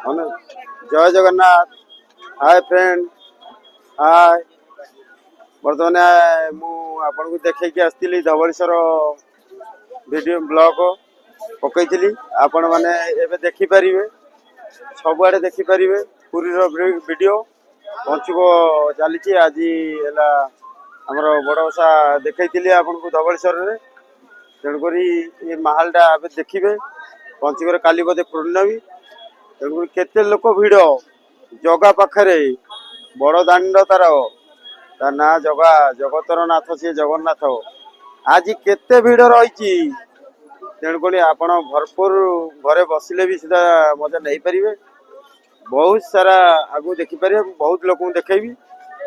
जय Jagannath. Hi friend. हाय। बर्तमान आपन को देखैकी आसती धवलेश्वर वीडियो ब्लॉग पकईली आपण मैंने एवं देखिपारे सबुआड़े देखिपारे पुरी वीडियो पंचुक चली आज आमर बड़ ओषा देखी आपन को धवलेश्वर में तेणुक ये माहलटा देखिए पंचुक काली बोधे पूर्णवी तेणुक केते लोक भिड़ जगा पाखरे बड़ दांड तार ना जगा जगतर नाथ सी जगन्नाथ आज केते भिड़ रही तेणुक आपण भरपूर घरे बसिले भी सीधा मजा नहीं पारे बहुत सारा आगु देखिपारे बहुत लोक देखी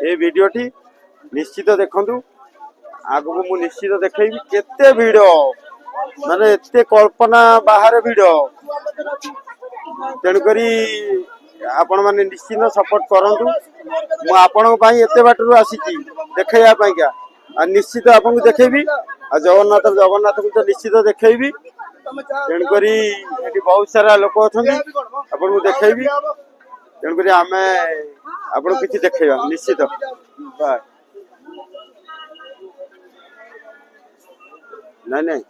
ये वीडियोटी निश्चित देखु आगु मु निश्चित देखी केते भिड़ माने एते कल्पना बाहर भिड़ तेणुक आपण मैंने निश्चित सपोर्ट करूँ मु आपण एत बाटर आसी देखा निश्चित आपन को देखेबी आ जगन्नाथ जगन्नाथ को तो निश्चित देखेबी तेणुक बहुत सारा लोक अच्छा आपन को देखेबी तेणुक आम आपन किसी देखा निश्चित बाय नहीं नहीं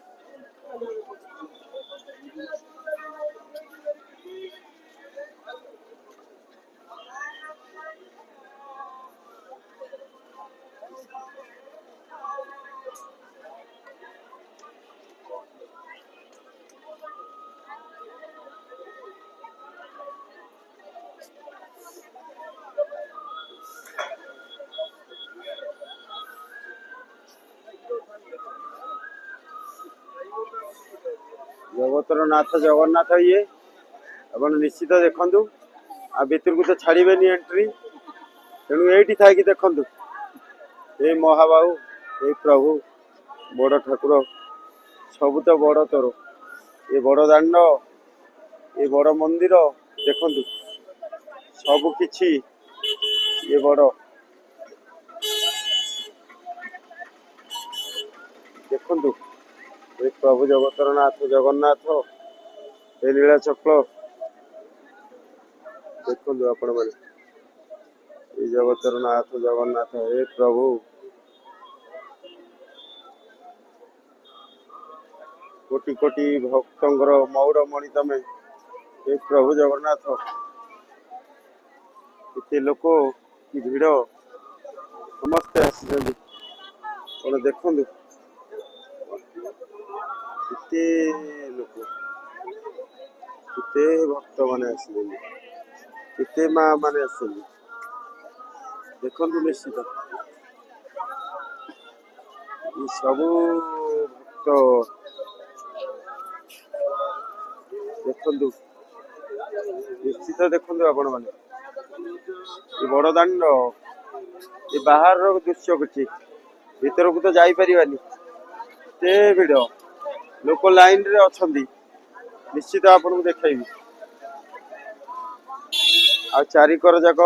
जगतर नाथ जगन्नाथ ये आप निश्चित देखु आ भीतर को तो छाड़े एंट्री तेणु ये था कि देखु ये महाबाहु ये प्रभु बड़ ठाकुर सब तो बड़ तोर ये बड़ दांड ये बड़ मंदिर देखु सब किछि ये बड़ देखु ये प्रभु जगतर नाथ जगन्नाथ ये लीला चक्र देखु आपण मैंने जगतर नाथ जगन्नाथ हे प्रभु कोटि कोटि भक्तर मौड़मणि तमें हे प्रभु जगन्नाथ इतने लोक कि भिड़ समस्ते आस देखु केते लोक केते भक्त मैंने आसले केते माँ मैंने आसले देखु निश्चित ये सब भक्त देखु निश्चित देखु आपण मैंने ये बड़ दांड ये बाहर दृश्य किसी भीतर को तो जापरानी ते भिड़ लोक लाइन रे अच्छा निश्चित आपन को देखी आ चारिकर जाक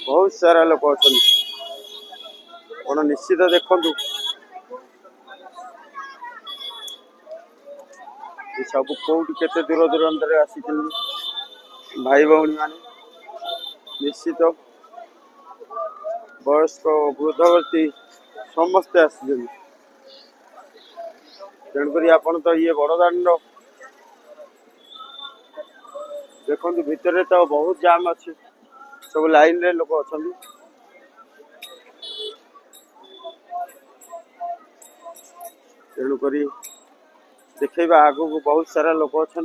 बहुत सारा लोक अच्छा निश्चित देखु ये सब कौट के दूर दूरांत आसी भाई भौणी मान निश्चित वयस्क वृद्धवर्ती समस्ते आसी तेणुक आपन तो ये बड़ दांड देखु भितर तो बहुत जाम अच्छे सब लाइन रे लोक अच्छा तेणुक देखा आगु को बहुत सारा लोक अच्छा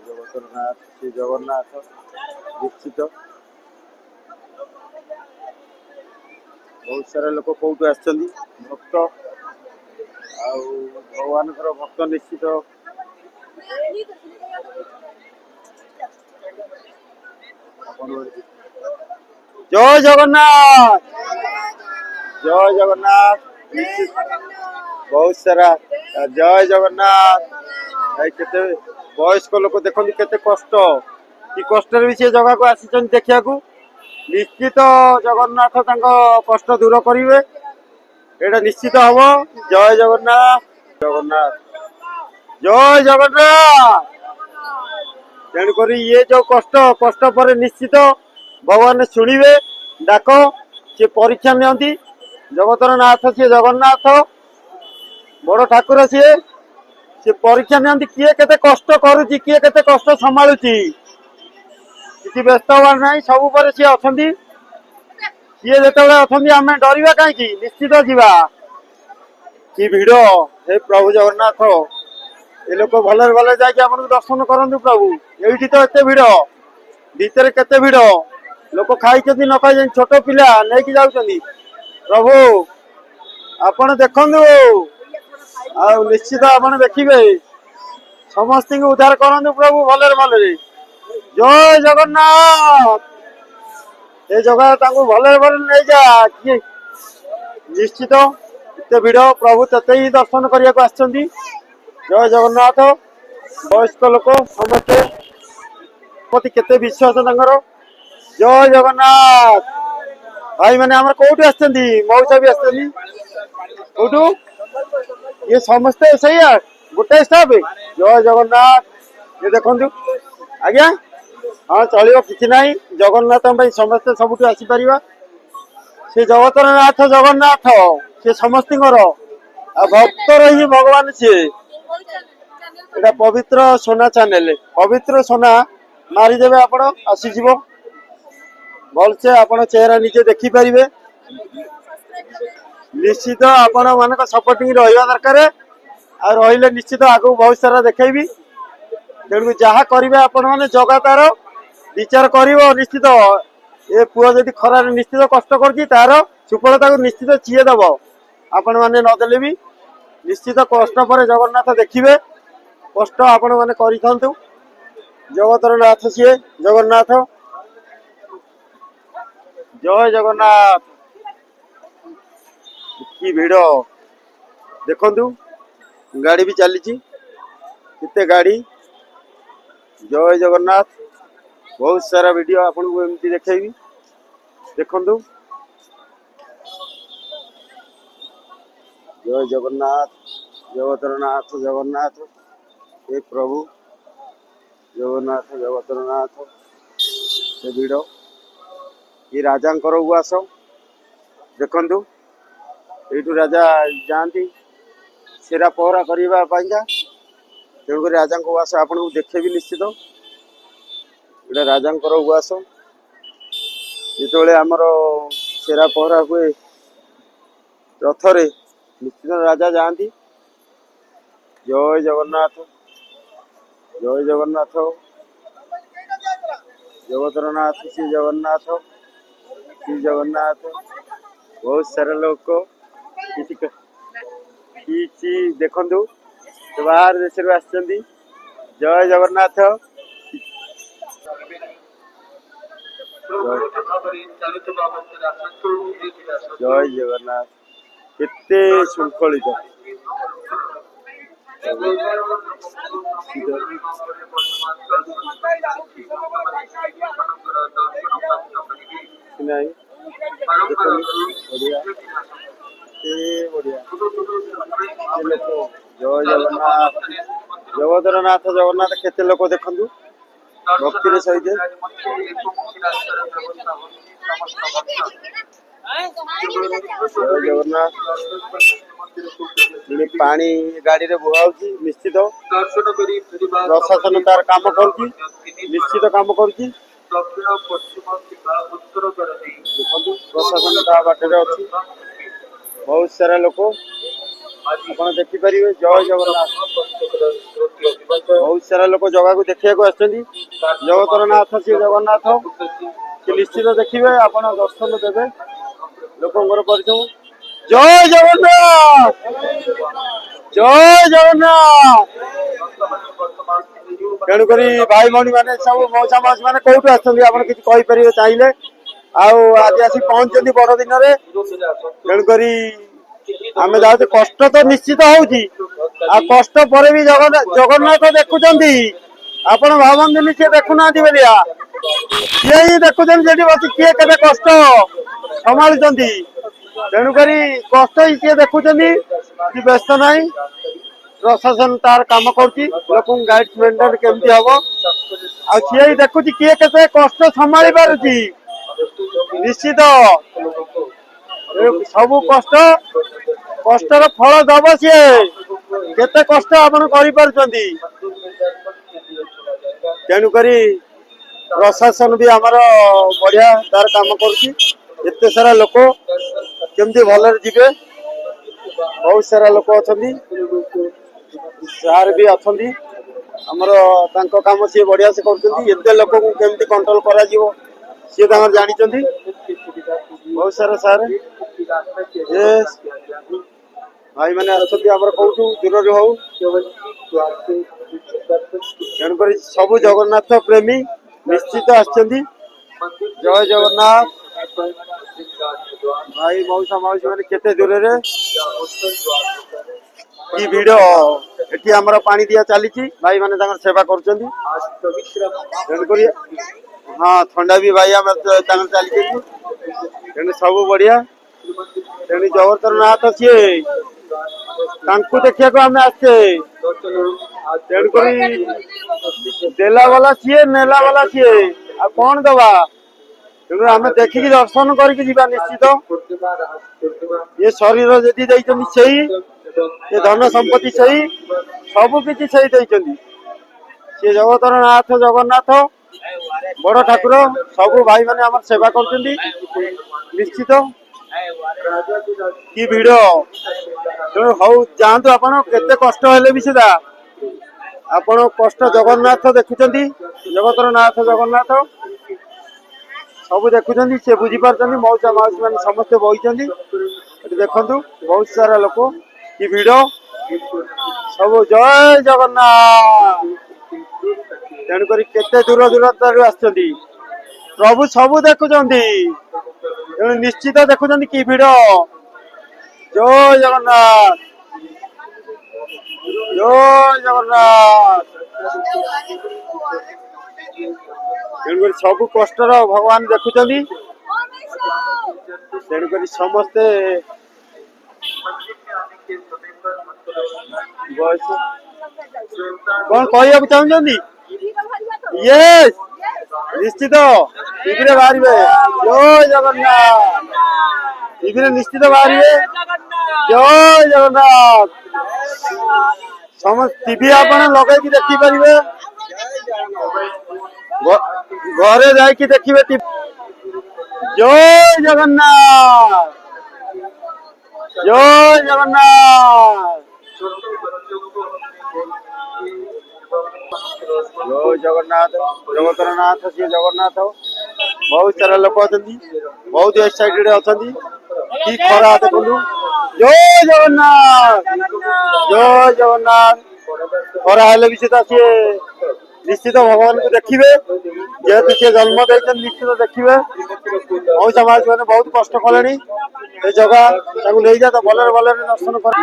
जगतरनाथ श्री जगन्नाथ निश्चित बहुत सारा लोक कौटू आस भक्त आ भगवान भक्त निश्चित जय जगन्नाथ जय जगन्नाथ निश्चित बहुत सारा जय जगन्नाथ केते वयस्क लोक देखते केते कष्ट कि कष्ट भी सी जगह को आसी देखा निश्चित जगन्नाथ कष्ट दूर करेंगे एटा निश्चित हम। जय जगन्नाथ जगन्नाथ जय जगन्नाथ। तेणुक ये जो कष्ट कष्ट पर निश्चित भगवान शुणिबे डाक सी परीक्षा नियंती। जगतर नाथ सी जगन्नाथ बड़ ठाकुर सी परीक्षा नियंती किए केते कष्ट करुची किए केते कष्ट संभालुची किसी व्यस्त हबार ना सब पर सी अच्छी सी जो आम डरवा कहीं निश्चित जीवा कि भिड़ हे प्रभु जगन्नाथ ये लोक भले भले जाके दर्शन करंतु प्रभु ये तो एत भिड़ भीतर केते भिड़ लोक खाई न खाई छोट पिला नहीं जाऊँ प्रभु आपण देखु निश्चित आपण देखिए समस्त उद्धार करंतु प्रभु भले भले। जय जगन्नाथ ये जगह भले भले नहीं जा किए निश्चित एत भिड़ प्रभु तेते ही दर्शन करने को आसछंती। जय जगन्नाथ वयस्क लोक समस्ते प्रति केते विश्वास तांकर। जय जगन्नाथ भाई मैंने आम कौटू आसछंती मौसा भी आसछंती कौटू ये समस्ते सही है गोटे स्टाफ। जय जगन्नाथ ये देखु आज्ञा हाँ चलो कि ना जगन्नाथ समस्ते सबुठ आसीपर से जगतर नाथ जगन्नाथ सी समस्त भक्तर ही भगवान सी एटा पवित्र सोना चैनल पवित्र सोना मारिदेवे आपण आसीज भलसे आपण चेहरा निजे देखिपारे निश्चित आपण मान सपोर्टिंग रहा दरकार आ रही निश्चित आगू बहुत सारा देखी तेणु जहाँ करेंगे आपण मैंने जगह तार विचार कर निश्चित ये पुआ जदि खरार निश्चित कष्ट कर सुफलता निश्चित चीए दब आपण मैंने नदेले भी निश्चित कष्ट पर जगन्नाथ देखिए कष्ट आपण मैंने करूँ जगतर नाथ सी जगन्नाथ। जय जगन्नाथ कि भिड़ देखु गाड़ी भी चली केते गाड़ी। जय जगन्नाथ बहुत सारा वीडियो आपन को एमती देखेबी देखंतु। जय जगन्नाथ जगतर नाथ जगन्नाथ हे प्रभु जगन्नाथ जगतर नाथ हे भिड़ ये राजा उवास देखंतु यू राजा जाती सेरा पहरा करने तेणुक राजा उवास आपन को देखे भी निश्चित एटा राजा उवास जो आमर सेरा पहरा हुए रथरे निश्चित राजा जाती। जय जगन्नाथ जय जगन्नाथ जगतर नाथ श्री जगन्नाथ बहुत सारा लोक किसी देखु बाहर देश आसछंती। जय जगन्नाथ जय जगन्नाथ केते श्रृंखलित नहीं बढ़िया बढ़िया जय जगन्नाथ जगतर नाथ जगन्नाथ केते लोक देखु भक्ति सहित जगन्नाथ पानी गाड़ी रे बुहाउची निश्चित प्रशासन तार काम करुची निश्चित काम करुची प्रशासन ता बाटे अच्छी बहुत सारा लोक आप देखिपारे। जय जगन्नाथ बहुत सारा लोक जगह को देखा जगतर नाथ श्री जगन्नाथ कि निश्चित देखिए आप दर्शन देवे लोकंर परिचय। जय जगन्नाथ जय जगन्नाथ तेणुक भाई भौणी मैंने सब मौसा मौसी मैंने कौटू आसपारे चाहिए आज आसी पहुंचती बड़ दिन में तेणुक आम जाते कष्ट तो निश्चित होउची आ कष्ट पर भी जगन्नाथ देखुं ଆପଣ ଭାବନ୍ତୁନି କିଏ ଦେଖୁନାହାନ୍ତି ବୋଲିଆ କିଏ ହିଁ ଦେଖୁଛନ୍ତି ସେଠି ବସି କିଏ କେତେ କଷ୍ଟ ସମ୍ଭାଳୁଛନ୍ତି ତେଣୁକରି କଷ୍ଟ ହିଁ କିଏ ଦେଖୁଛନ୍ତି କି ବ୍ୟସ୍ତ ନାହିଁ ପ୍ରଶାସନ ତାର କାମ କରୁଛି ଲୋକଙ୍କୁ ଗାଇଡ ମେଣ୍ଟେନ କେମିତି ହବ ଆଉ ସିଏ ହିଁ ଦେଖୁଛି କିଏ କେତେ କଷ୍ଟ ସମ୍ଭାଳି ପାରୁଛି ନିଶ୍ଚିତ ସବୁ କଷ୍ଟର ଫଳ ଦବ ସିଏ କେତେ କଷ୍ଟ ଆପଣ କରିପାରୁଛନ୍ତି ତେଣୁକରି ପ୍ରଶାସନ ବି ଆମର ବଢିଆ ତାର କାମ କରୁଛି ଏତେ ସାରା ଲୋକ କେମିତି ଭଲରେ ଯିବେ ବହୁତ ସାରା ଲୋକ ଅଛନ୍ତି ସାର୍ ବି ଅଛନ୍ତି ଆମର ତାଙ୍କ କାମ ସିଏ ବଢିଆ ସେ କରୁଛନ୍ତି ଏତେ ଲୋକଙ୍କୁ କେମିତି କଣ୍ଟ୍ରୋଲ କରାଯିବ ସିଏ ତାଙ୍କର ଜାଣିଛନ୍ତି ବହୁତ ସାରା ସାର୍ ଭାଇ ମାନେ ଆସୁଛନ୍ତି ଆମର କୋଉଠୁ ଦୂରରୁ ହଉ ତେଣୁକରି ସବୁ ଜଗନ୍ନାଥ ପ୍ରେମୀ ନିଶ୍ଚିତ ଆସିଛନ୍ତି ଜୟ ଜଗନ୍ନାଥ ଭାଇ ମଉସା ମାଉସୀ ମାନେ କେତେ ଦୂରରେ କି ଭିଡ ଏଠି ଆମର ପାଣି ଦିଆ ଚାଲିଛି ଭାଇ ମାନେ ତାଙ୍କର ସେବା କରୁଛନ୍ତି ତେଣୁକରି ହଁ ଥଣ୍ଡା ବି ଭାଇ ଆମେ ତାଙ୍କର ଚାଲିଛନ୍ତି ତେଣୁ ସବୁ ବଢିଆ ତେଣୁ ଜଗତରନାଥ ସିଏ ତାଙ୍କୁ ଦେଖିବାକୁ ଆମେ ଆସିଛେ ତେଣୁକରି ଦେଲା ବାଲା ସିଏ ନେଲା ବାଲା ସିଏ ଆଉ କଣ ଦବା ତେଣୁ ଆମେ ଦେଖିକି ଦର୍ଶନ କରିକି ଯିବା ନିଶ୍ଚିତ ଏ ଶରୀର ଯଦି ଦେଇଛନ୍ତି ସେଇ ଏ ଧନ ସମ୍ପତ୍ତି ସେଇ ସବୁ କିଛି ସେଇ ଦେଇଛନ୍ତି ସେ ଜଗତର ନାଥ ଜଗନ୍ନାଥ ବଡ ଠାକୁର ସବୁ ଭାଇ ମାନେ ଆମର ସେବା କରୁଛନ୍ତି ନିଶ୍ଚିତ କି ଭିଡ ତେଣୁ ହଉ ଯାଆନ୍ତୁ ଆପଣ କେତେ କଷ୍ଟ ହେଲେ ବି ସୁଦ୍ଧା ଆପଣ କଷ୍ଟ ଜଗନ୍ନାଥ ଦେଖୁଛନ୍ତି ଜଗତର ନାଥ ଜଗନ୍ନାଥ ସବୁ ଦେଖୁଛନ୍ତି ସେ ବୁଝିପାରୁଛନ୍ତି ମଉସା ମାଉସୀ ମାନେ ସମସ୍ତେ ବହିଛନ୍ତି ଏଠି ଦେଖନ୍ତୁ ବହୁତ ସାରା ଲୋକ କି ଭିଡ ସବୁ ଜୟ ଜଗନ୍ନାଥ ତେଣୁକରି କେତେ ଦୂର ଦୂରାନ୍ତରୁ ଆସିଛନ୍ତି ପ୍ରଭୁ ସବୁ ଦେଖୁଛନ୍ତି ତେଣୁ ନିଶ୍ଚିତ ଦେଖୁଛନ୍ତି କି ଭିଡ ଜୟ ଜଗନ୍ନାଥ ଜୟ ଜଗନ୍ନାଥ ତେଣୁକରି ସବୁ କଷ୍ଟର ଭଗବାନ ଦେଖୁଛନ୍ତି ତେଣୁକରି ସମସ୍ତେ କଣ କହିବାକୁ ଚାହୁଁଛନ୍ତି ୟେସ୍ ନିଶ୍ଚିତ ଟିଭିରେ ବାହାରିବେ ଜୟ ଜଗନ୍ନାଥ ଟିଭିରେ ନିଶ୍ଚିତ ବାହାରିବେ ଜୟ ଜଗନ୍ନାଥ ସମସ୍ତ ଟିଭି ଆପଣ ଲଗେଇକି ଦେଖିପାରିବେ ଘରେ ଯାଇକି ଦେଖିବେ ଜୟ ଜଗନ୍ନାଥ ଜୟ ଜଗନ୍ନାଥ ଜୟ ଜଗନ୍ନାଥ ଜଗତର ନାଥ ସିଏ ଜଗନ୍ନାଥ ବହୁତ ସାରା ଲୋକ ଅଛନ୍ତି ବହୁତ ଏକ୍ସାଇଟେଡ ଅଛନ୍ତି କି ଖରା ଦେଖନ୍ତୁ ଜୟ ଜଗନ୍ନାଥ ଜୟ ଜଗନ୍ନାଥ ଖରା ହେଲେ ବି ସେଟା ସିଏ ନିଶ୍ଚିତ ଭଗବାନଙ୍କୁ ଦେଖିବେ ଯେହେତୁ ସିଏ ଜନ୍ମ ଦେଇଛନ୍ତି ନିଶ୍ଚିତ ଦେଖିବେ ମଉସା ମାଉସୀ ମାନେ ବହୁତ କଷ୍ଟ କଲେଣି ଏ ଜଗା ତାଙ୍କୁ ନେଇଯା ତ ଭଲରେ ଭଲରେ ଦର୍ଶନ କରି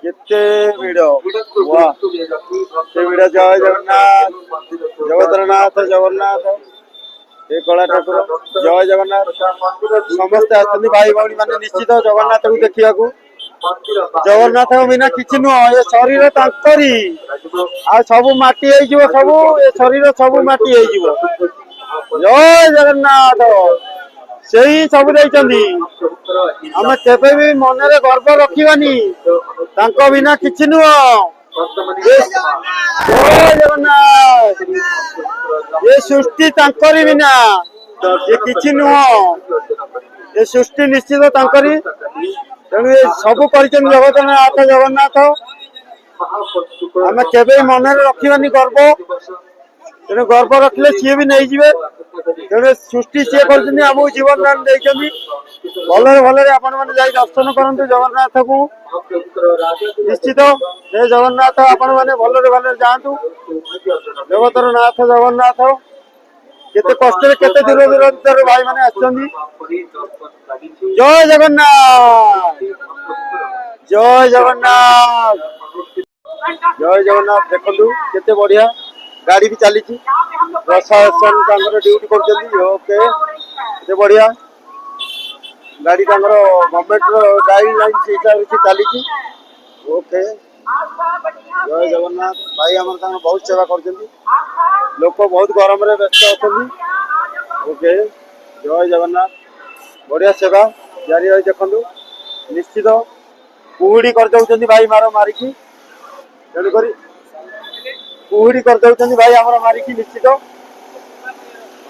କେତେ ଭିଡ କେତେ ଭିଡ ଜୟ ଜଗନ୍ନାଥ ଜଗତର ନାଥ ଜଗନ୍ନାଥ ଏ କଳା ଠାକୁର ଜୟ ଜଗନ୍ନାଥ ସମସ୍ତେ ଆସୁଛନ୍ତି ଭାଇ ଭଉଣୀ ମାନେ ନିଶ୍ଚିତ ଜଗନ୍ନାଥଙ୍କୁ ଦେଖିବାକୁ ଜଗନ୍ନାଥଙ୍କ ବିନା କିଛି ନୁହଁ ଏ ଶରୀର ତାଙ୍କରି ଆଉ ସବୁ ମାଟି ହେଇଯିବ ସବୁ ଏ ଶରୀର ସବୁ ମାଟି ହେଇଯିବ ଜୟ ଜଗନ୍ନାଥ ସେଇ ସବୁ ଦେଇଛନ୍ତି ଆମେ କେବେ ବି ମନରେ ଗର୍ବ ରଖିବାନି ତାଙ୍କ ବିନା କିଛି ନୁହଁ ଜୟ ଜଗନ୍ନାଥ ଏ ସୃଷ୍ଟି ତାଙ୍କରି ବିନା ଏ କିଛି ନୁହଁ ଏ ସୃଷ୍ଟି ନିଶ୍ଚିତ ତାଙ୍କରି ତେଣୁ ଏ ସବୁ କରିଛନ୍ତି ଜଗନ୍ନାଥ ଜଗନ୍ନାଥ ଆମେ କେବେ ମନରେ ରଖିବାନି ଗର୍ବ ତେଣୁ ଗର୍ବ ରଖିଲେ ସିଏ ବି ନେଇଯିବେ ତେଣୁ ସୃଷ୍ଟି ସିଏ କରିଛନ୍ତି ଆମକୁ ଜୀବନ ଦାନ ଦେଇଛନ୍ତି ଭଲରେ ଭଲରେ ଆପଣ ମାନେ ଯାଇ ଦର୍ଶନ କରନ୍ତୁ ଜଗନ୍ନାଥକୁ ନିଶ୍ଚିତ ଜୟ ଜଗନ୍ନାଥ ଆପଣ ମାନେ ଭଲରେ ଭଲରେ ଯାଆନ୍ତୁ ଜଗତର ନାଥ ଜଗନ୍ନାଥ କେତେ କଷ୍ଟରେ କେତେ ଦୂର ଦୂରାନ୍ତରୁ ଭାଇ ମାନେ ଆସିଛନ୍ତି ଜୟ ଜଗନ୍ନାଥ ଜୟ ଜଗନ୍ନାଥ ଜୟ ଜଗନ୍ନାଥ ଦେଖନ୍ତୁ କେତେ ବଢିଆ गाड़ी भी चली प्रशासन ड्यूटी कर ओके बढ़िया गाड़ी गवर्नमेंट गाइडलाइन हिसाब से चली ओके जय जगन्नाथ भाई आम बहुत सेवा कर लोक बहुत गरम व्यस्त अच्छा ओके जय जगन्नाथ बढ़िया सेवा जारी रही देखु निश्चित कुहुड़ी कर भाई मार मारिकी तेणुक कुहुड़ी कर भाई आमर मारिकी निश्चित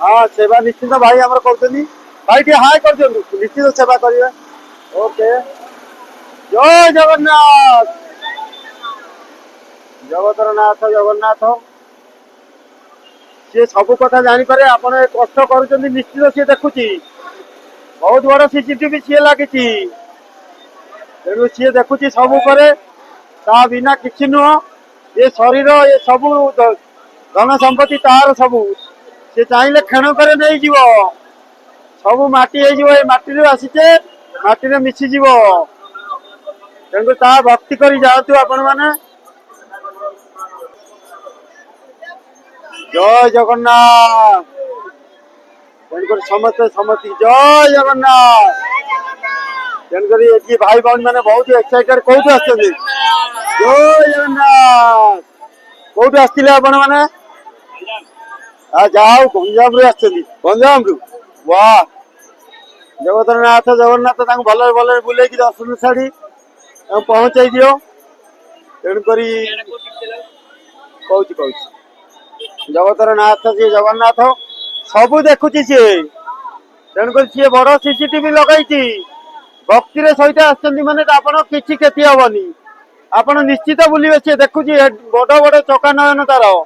हाँ सेवा निश्चित भाई आमर कर भाई टे हाय कर निश्चित सेवा करेंगे ओके जय जगन्नाथ जगतरनाथ जगन्नाथ सी सब कथा जापर आप कष्ट कर निश्चित सी देखुची बहुत बड़ सीसीटीवी सी लगी तेणु सी देखुची सब ता बिना किसी नुह ये शरीर ये सब धन संपत्ति तार सब सी चाहिए क्षणक नहीं जीव सब माटी माटी आसीचे माटी मिशीज तेणु ता भक्ति कर जातु आपण मैंने जय जगन्नाथ तेणुक समस्त समति जय जगन्नाथ तेणुक ये भाई बहन मैंने बहुत एक्साइटेड कौटू आस जय जगन्नाथ कौटू आसते आपण मैंने जाओ गंजाम रु गंजाम रु वाह जगतरनाथ जगन्नाथ भल भल बुले दर्शन छाड़ी पहुंचाई दियो तेणुक कहूँ जगतरनाथ सी जगन्नाथ सबू देखुची सी तेणुक सी बड़ सीसीटीवी लगे भक्ति सहित आने कि क्षति हेनी आपण निश्चित बुलवे सी देखुची बड़ बड़ चका नयन तार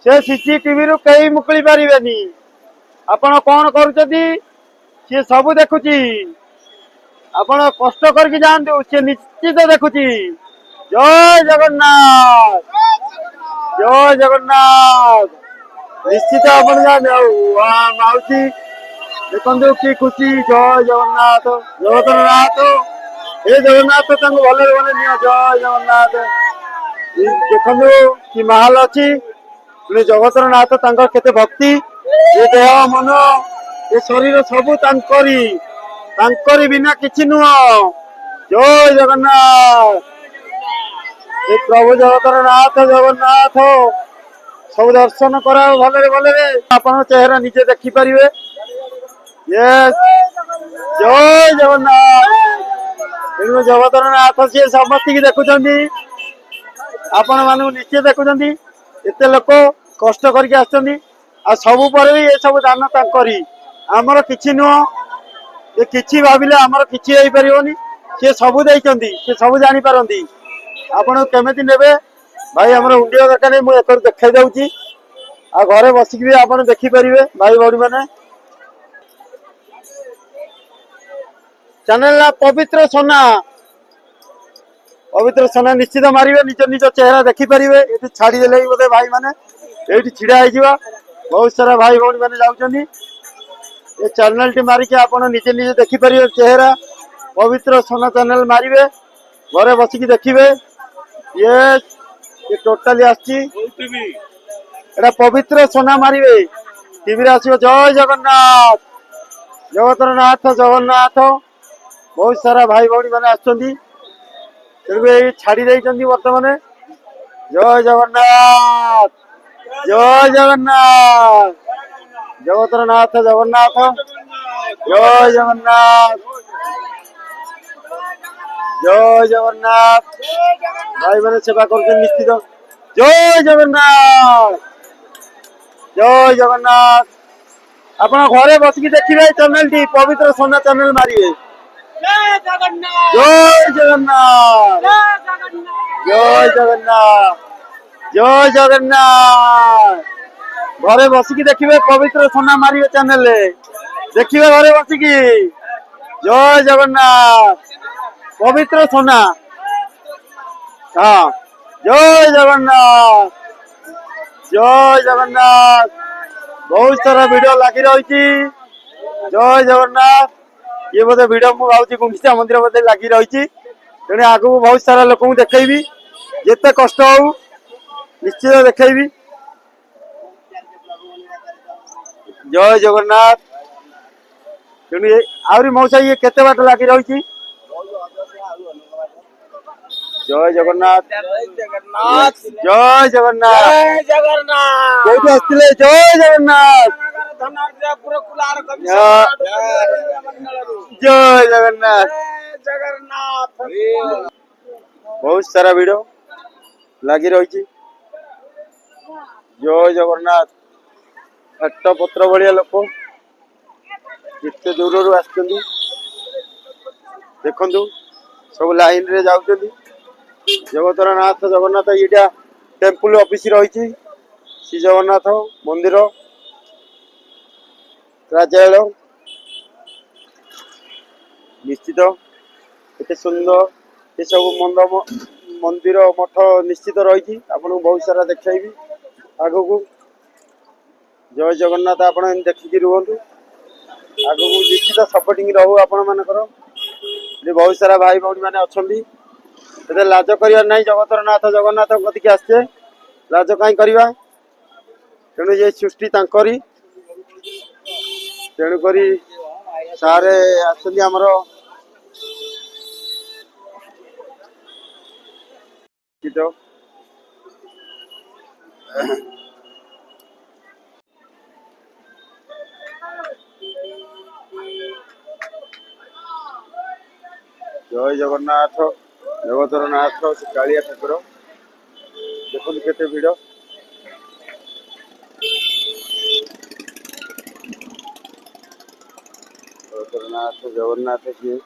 से सीसीटीवी रु कई मुकली पारे आपण कौन कर सब देखुची आपण कष्ट करके जातु सी निश्चित देखुची जय जगन्नाथ जय जगन्नाथ निश्चित अपन माउसी देखु कि खुशी जय जगन्नाथ जगतरनाथ हे जगन्नाथ भले भले नि जय जगन्नाथ देखु कि महल अच्छी जगतरनाथ केते भक्ति ये देह मन ये शरीर सबू तांकरी बिना किछि नुह जय जगन्नाथ प्रभु जगतरनाथ जगन्नाथ सब दर्शन करा भले भले अपन चेहरा निजे देखिपारे जय जगन्नाथ तेणु जगतरनाथ सी समस्त की देखुं आपण मान निश्चय देखुं एत लोक कष्ट करके आसबू पर भी ये सब दान करी आमर कि नुह ये कि भाविले आमर कि सी सबू देती सी सब जापारती आपण केमी ने भाई आम उंडिया दरकार मुझे देखा जाऊँगी आ घरे बसिक भी आप देखिपारे भाई भौणी मैंने चैनल पवित्र सोना निश्चित मारे निज निज चेहरा देखिपारे ये छाड़देले बोधे भाई मैंने ये छिड़ा हो बहुत सारा भाई भौणी मैंने जाऊँगी ये चैनल टी मारिक आप निजे निजे देखिपारे चेहरा पवित्र सोना चैनल मारे घरे बसिक देखिए ये टोटाली आटा पवित्र सोना मारे टीवी आसो जय जगन्नाथ जगतरनाथ जगन्नाथ बहुत सारा भाई भौणी मैंने आसुँच छाड़ी बर्तमान जय जगन्नाथ जय जगन्नाथ जगतरनाथ जगन्नाथ जय जगन्नाथ जय जगन्नाथ भाई मैंने सेवा कर निश्चित जय जगन्नाथ जय जगन्नाथ आप घरे बसिक देखिए चैनल टी पवित्र सोना चैनल मारे जय जगन्नाथ जय जगन्नाथ जय जगन्नाथ घरे बसिक देखिए पवित्र सोना मारे चैनल देखिए घरे बसिक जय जगन्नाथ पवित्र सोना हाँ जय जगन्नाथ जय जगन्नाथ बहुत सारा वीडियो लगी रही जय जगन्नाथ ये बोधे वीडियो मुझे गुंडीचा मंदिर बोधे लगी रही तेणु आगू बहुत सारा लोक देखेबी जिते कष्ट हो निश्चित देखेबी जय जगन्नाथ तेणु आहरी मौसा ये केते बाट लागी रही जय जगन्नाथ जय जगन्नाथ जय जगन्नाथ जय जगन्नाथ कोठी आस्तिले जय जगन्नाथ धनार्जपुर कुलार जय जगन्नाथ जगन्नाथ बहुत सारा भिड़ लगी रही जय जगन्नाथ हट्ट पत्र भाया लोक एत दूर आसुँच देखु सब लाइन रे जाऊँ जगतर नाथ जगन्नाथ ये टेम्पल ऑफिस रही श्री जगन्नाथ मंदिर राजालय निश्चित एत सुंदर ये सब मंदिर मठ निश्चित रही आपन बहुत सारा देखी आग को जय जगन्नाथ आप देखिकी रुहतु आग को निश्चित सपोर्टिंग रहू आपण मानकर बहुत सारा भाई भौणी मैंने अच्छा लाज कर जगतर नाथ जगन्नाथ कतिक आसचे लाज कहीं करवा तेणु ये सृष्टि तांकरी तेणुक सारे आमर जय जगन्नाथ जगतर नाथ कालिया ठाकुर देखो केते भिड़ जगतर नाथ जगन्नाथ किए